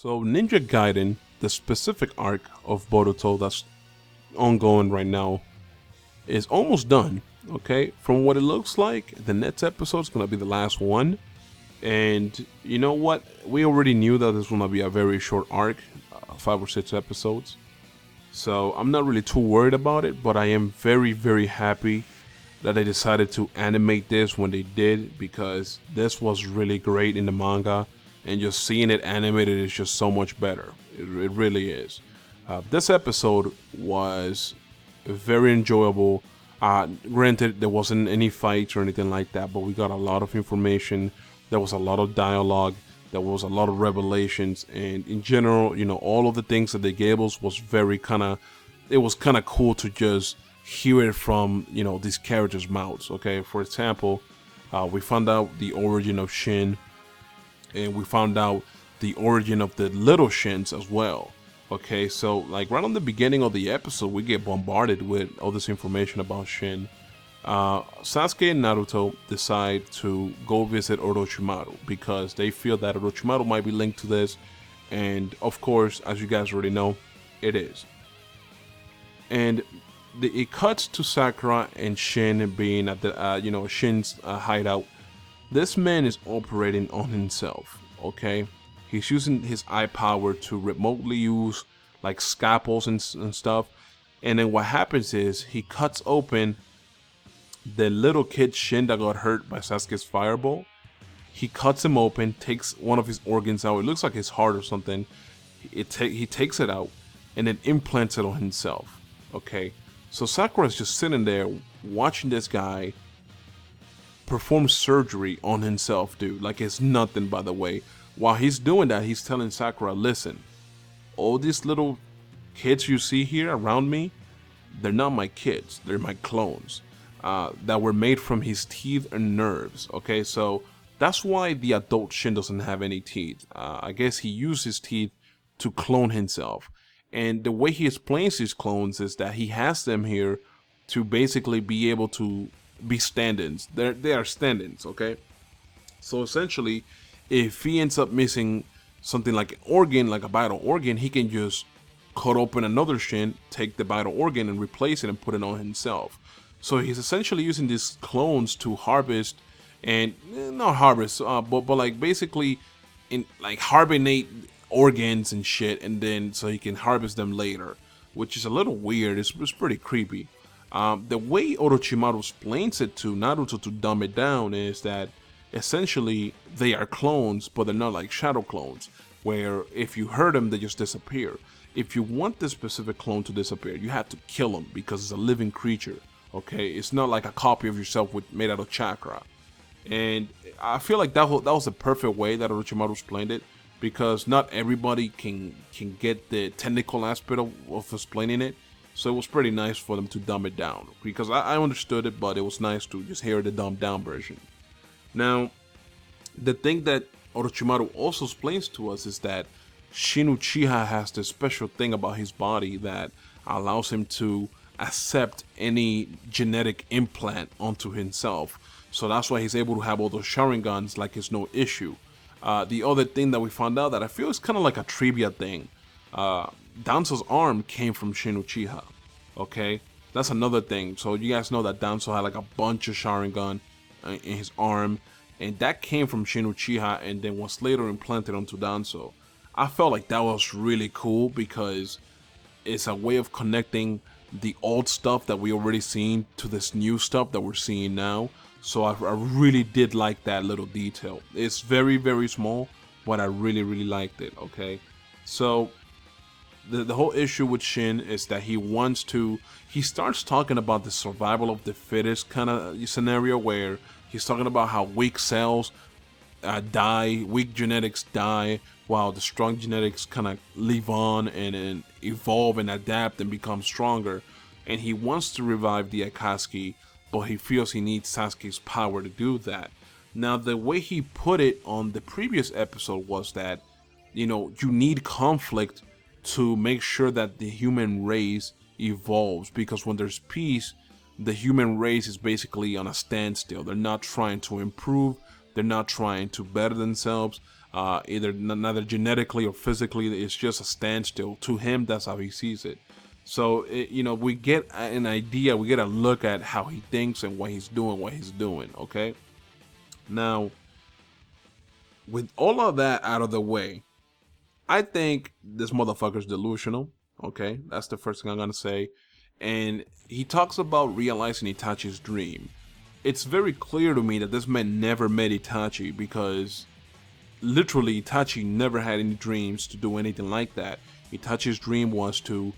So Ninja Gaiden, the specific arc of Boruto that's ongoing right now, is almost done. Okay, from what it looks like, the next episode is gonna be the last one. And you know what? We already knew that this was gonna be a very short arc, 5 or 6 episodes. So I'm not really too worried about it, but I am very, very happy that they decided to animate this when they did, because this was really great in the manga, and just seeing it animated is just so much better. It really is. This episode was very enjoyable. Granted, there wasn't any fights or anything like that, but we got a lot of information. There was a lot of dialogue. There was a lot of revelations, and in general, all of the things that they gave us was it was kind of cool to just hear it from, these characters' mouths. Okay, for example, we found out the origin of Shin, and we found out the origin of the little Shins as well. Okay, so like right on the beginning of the episode, we get bombarded with all this information about Shin. Sasuke and Naruto decide to go visit Orochimaru because they feel that Orochimaru might be linked to this, and of course, as you guys already know, it is. And it cuts to Sakura and Shin being at the Shin's hideout. This man is operating on himself. Okay, he's using his eye power to remotely use like scalpels and stuff. And then what happens is he cuts open the little kid Shin that got hurt by Sasuke's fireball. He cuts him open, takes one of his organs out. It looks like his heart or something. He takes it out and then implants it on himself. Okay, so Sakura's just sitting there watching this guy perform surgery on himself, dude. Like it's nothing, by the way. While he's doing that, he's telling Sakura, listen, all these little kids you see here around me, they're not my kids. They're my clones that were made from his teeth and nerves. Okay, so that's why the adult Shin doesn't have any teeth. I guess he used his teeth to clone himself. And the way he explains his clones is that he has them here to basically be able to be stand-ins. They are stand-ins, okay? So essentially, if he ends up missing something like an organ, like a vital organ, he can just cut open another Shin, take the vital organ and replace it and put it on himself. So he's essentially using these clones to harvest, and not harvest, but like basically in like hibernate organs and shit, and then so he can harvest them later, which is a little weird. It's pretty creepy. The way Orochimaru explains it to Naruto to dumb it down is that essentially they are clones, but they're not like shadow clones, where if you hurt them, they just disappear. If you want this specific clone to disappear, you have to kill him because it's a living creature. Okay, it's not like a copy of yourself made out of chakra. And I feel like that was the perfect way that Orochimaru explained it, because not everybody can get the technical aspect of explaining it. So it was pretty nice for them to dumb it down, because I understood it, but it was nice to just hear the dumbed down version. Now, the thing that Orochimaru also explains to us is that Shin Uchiha has this special thing about his body that allows him to accept any genetic implant onto himself. So that's why he's able to have all those Sharingans like it's no issue. The other thing that we found out that I feel is kind of like a trivia thing. Danzo's arm came from Shin Uchiha. Okay, that's another thing. So you guys know that Danzo had like a bunch of Sharingan in his arm, and that came from Shin Uchiha and then was later implanted onto Danzo. I felt like that was really cool because it's a way of connecting the old stuff that we already seen to this new stuff that we're seeing now. So I really did like that little detail. It's very, very small, but I really, really liked it. Okay, so the whole issue with Shin is that he starts talking about the survival of the fittest kind of scenario, where he's talking about how weak cells die, weak genetics die, while the strong genetics kind of live on and evolve and adapt and become stronger. And he wants to revive the Akatsuki, but he feels he needs Sasuke's power to do that. Now, the way he put it on the previous episode was that, you need conflict to make sure that the human race evolves, because when there's peace, the human race is basically on a standstill. They're not trying to improve. They're not trying to better themselves. neither genetically or physically. It's just a standstill. To him, that's how he sees it. So, we get an idea, we get a look at how he thinks and what he's doing, okay? Now, with all of that out of the way, I think this motherfucker's delusional, okay? That's the first thing I'm gonna say. And he talks about realizing Itachi's dream. It's very clear to me that this man never met Itachi, because literally Itachi never had any dreams to do anything like that. Itachi's dream was to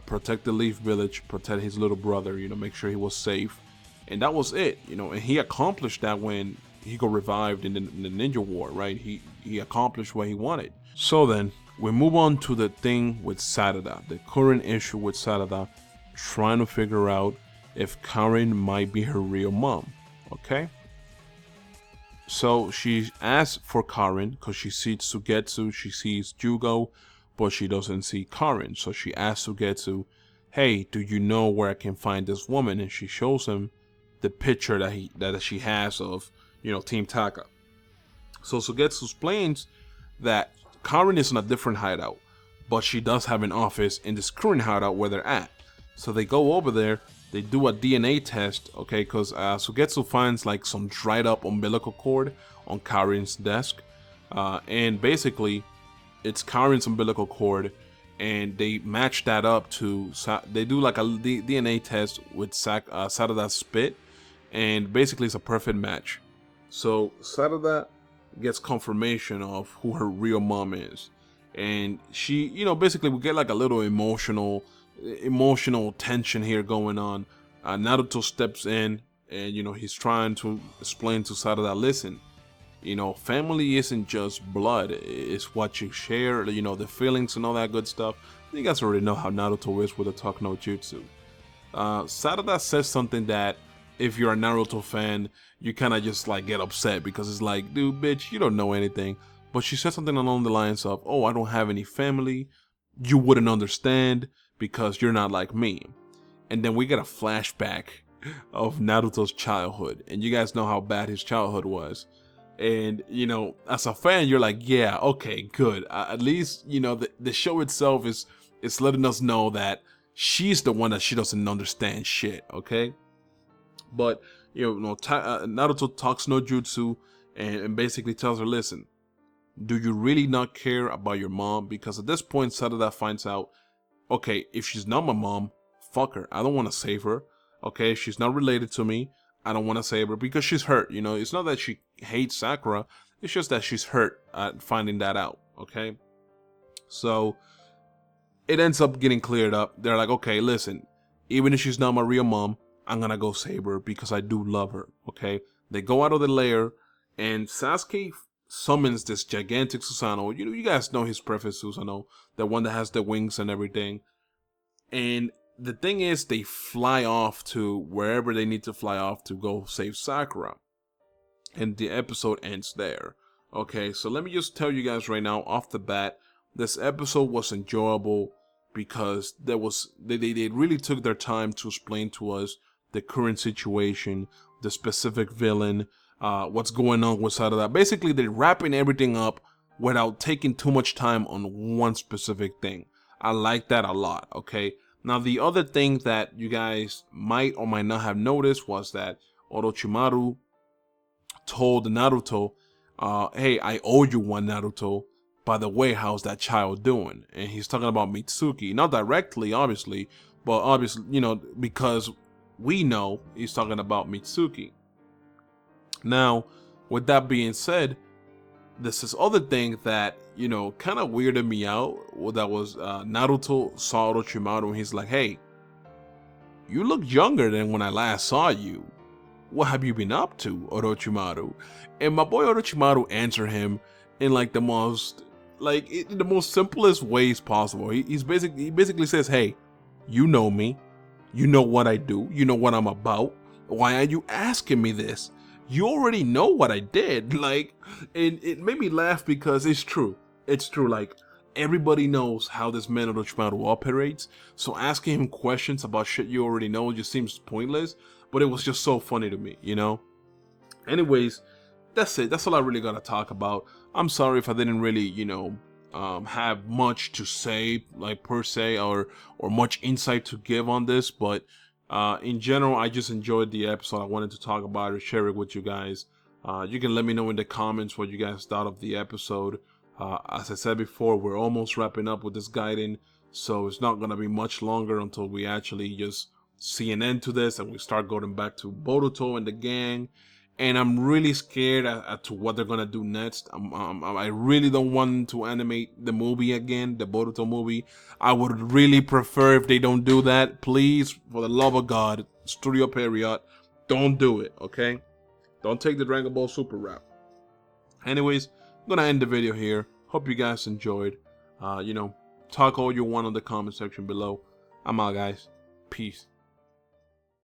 protect the Leaf Village, protect his little brother, make sure he was safe. And that was it, and he accomplished that when he got revived in the Ninja War, right? He accomplished what he wanted. So then, we move on to the thing with Sarada, the current issue with Sarada, trying to figure out if Karen might be her real mom, okay? So she asks for Karen because she sees Sugetsu, she sees Jugo, but she doesn't see Karen. So she asks Sugetsu, hey, do you know where I can find this woman? And she shows him the picture that she has of, Team Taka. So Sugetsu explains that Karen is in a different hideout, but she does have an office in this current hideout where they're at. So they go over there, they do a DNA test, okay, because Sugetsu finds like some dried up umbilical cord on Karen's desk. And basically, it's Karen's umbilical cord, and they match that up to, they do like a DNA test with Sarada's spit, and basically it's a perfect match. So Sarada gets confirmation of who her real mom is, and she, basically we get like a little emotional tension here going on. Naruto steps in, and he's trying to explain to Sarada, listen, family isn't just blood, it's what you share, the feelings and all that good stuff. You guys already know how Naruto is with the talk no jutsu. Sarada says something that, if you're a Naruto fan, you kind of just like get upset, because it's like, dude, bitch, you don't know anything. But she said something along the lines of, oh, I don't have any family, you wouldn't understand because you're not like me. And then we get a flashback of Naruto's childhood, and you guys know how bad his childhood was. And as a fan, you're like, yeah, okay, good, at least the show itself is letting us know that she's the one that she doesn't understand shit, okay? But Naruto talks no jutsu and basically tells her, listen, do you really not care about your mom? Because at this point, Sarada finds out, okay, if she's not my mom, fuck her, I don't want to save her. Okay, she's not related to me, I don't want to save her because she's hurt. It's not that she hates Sakura, it's just that she's hurt at finding that out. Okay, so it ends up getting cleared up. They're like, okay, listen, even if she's not my real mom, I'm gonna go save her because I do love her. Okay, they go out of the lair, and Sasuke summons this gigantic Susanoo. You guys know his preface Susanoo, the one that has the wings and everything. And the thing is, they fly off to wherever they need to fly off to go save Sakura. And the episode ends there. Okay, so let me just tell you guys right now off the bat, this episode was enjoyable because they really took their time to explain to us the current situation, the specific villain, what's going on with Sarada. Basically, they're wrapping everything up without taking too much time on one specific thing. I like that a lot, okay? Now, the other thing that you guys might or might not have noticed was that Orochimaru told Naruto, hey, I owe you one, Naruto. By the way, how's that child doing? And he's talking about Mitsuki. Not directly, obviously, but obviously, because we know he's talking about Mitsuki. Now, with that being said, this is other thing that, kind of weirded me out. That was Naruto saw Orochimaru and he's like, hey, you look younger than when I last saw you. What have you been up to, Orochimaru? And my boy Orochimaru answered him in like the most simplest ways possible. He basically says, hey, you know me. You know what I do. You know what I'm about. Why are you asking me this? You already know what I did. And it made me laugh because it's true. It's true. Like, everybody knows how this man Orochimaru operates. So asking him questions about shit you already know just seems pointless. But it was just so funny to me, Anyways, that's it. That's all I really gotta talk about. I'm sorry if I didn't really, have much to say, like per se, or much insight to give on this. But in general, I just enjoyed the episode. I wanted to talk about it, share it with you guys. You can let me know in the comments what you guys thought of the episode. As I said before, we're almost wrapping up with this guiding, so it's not gonna be much longer until we actually just see an end to this and we start going back to Boruto and the gang. And I'm really scared as to what they're gonna do next. I really don't want to animate the movie again, the Boruto movie. I would really prefer if they don't do that. Please, for the love of God, Studio Period, don't do it, okay? Don't take the Dragon Ball Super route. Anyways, I'm gonna end the video here. Hope you guys enjoyed. Talk all you want in the comment section below. I'm out, guys. Peace.